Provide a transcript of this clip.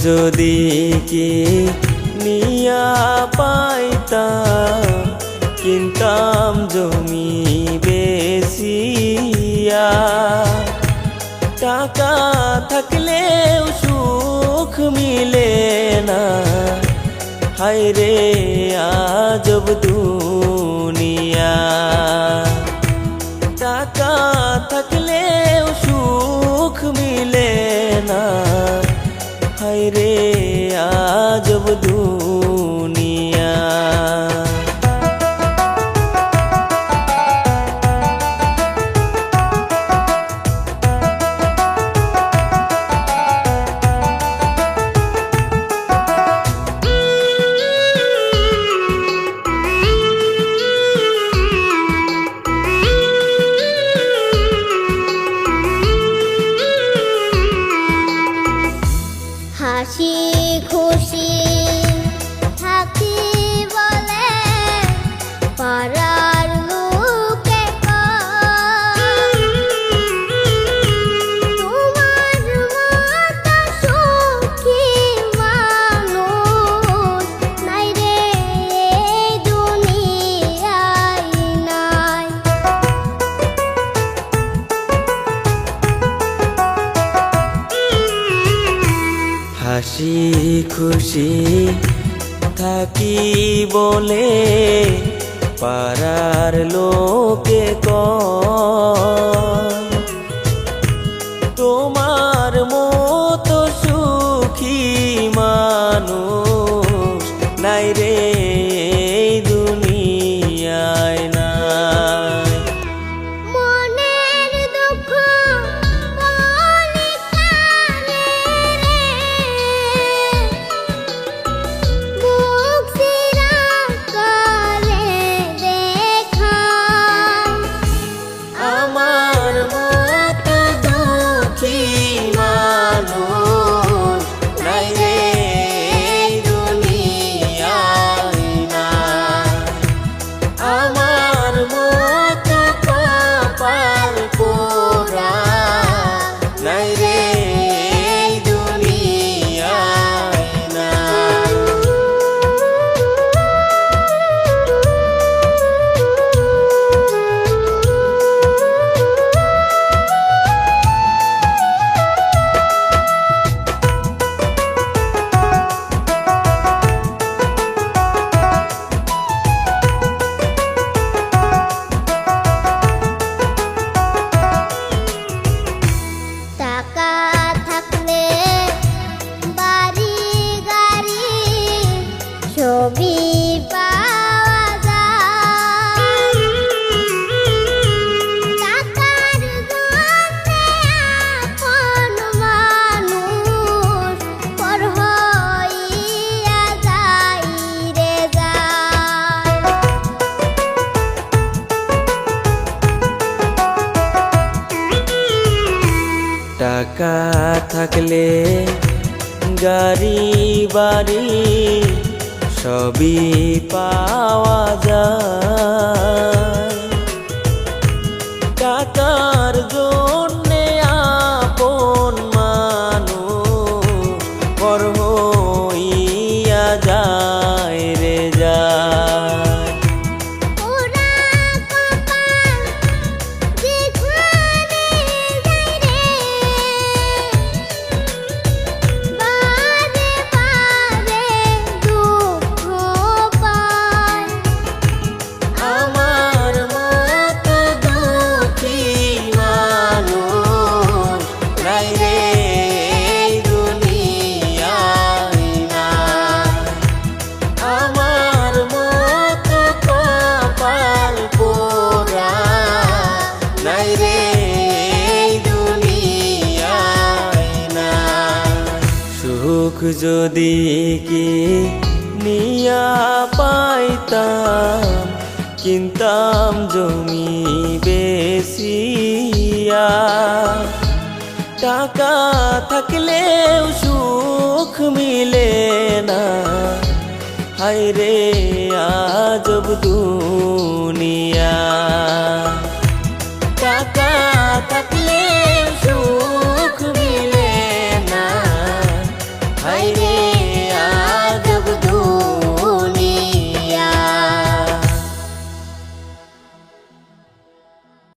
যদি কি নিয়া পাইতাম, কিনতাম জমি বেশিয়া। টাকা থাকলেও সুখ মিলে না, হায় রে আজব দুনিয়া। টাকা থাকলেও সুখ মিলে না, হায় রে আজব দুনিয়া। হাসি খুশি থাকি বলে পাড়ার লোকে কয়, তোমার মতো সুখী মানুষ নাই রে এই দুনিয়ায় নাই। হাসি খুশি থাকি বলে পাড়ার লোকে কয়, তোমার মতো সুখী মানুষ নাই রে এই দুনিয়ায় নাই। মনের দুঃখ বলি কারে রে, বুক চিরা করে দেখায়। আমার মতো দুঃখী মানুষ নাই রে এই দুনিয়ায় নাই। আমার মতো কপাল পোড়া নাই রে এই দুনিয়ায় নাই। টাকা থাকলে বাড়ি গাড়ি ছবি পাওয়া যায়। টাকার জন্যে আপন মানুষ পর হইয়া যায় রে যায়। টাকা থাকলে গাড়ি বাড়ি সবই পাওয়া যায়। টাকার জন্যে আপন মানুষ পর হইয়া যায় রে যায়। ওরা কপাল যেখানে যায় রে, বারে বারে দুঃখ পায়। আমার মতো দুঃখী মানুষ নাই রে এই দুনিয়ায় নাই। আমার মতো কপাল পোড়া নাই রে এই দুনিয়ায় নাই। সুখ যদি কি নিয়া পাইতাম, কিনতাম জমি বেশিয়া। টাকা থাকলেও সুখ মিলে না, হায় রে আজব দুনিয়া। টাকা থাকলেও সুখ মিলে না, হায়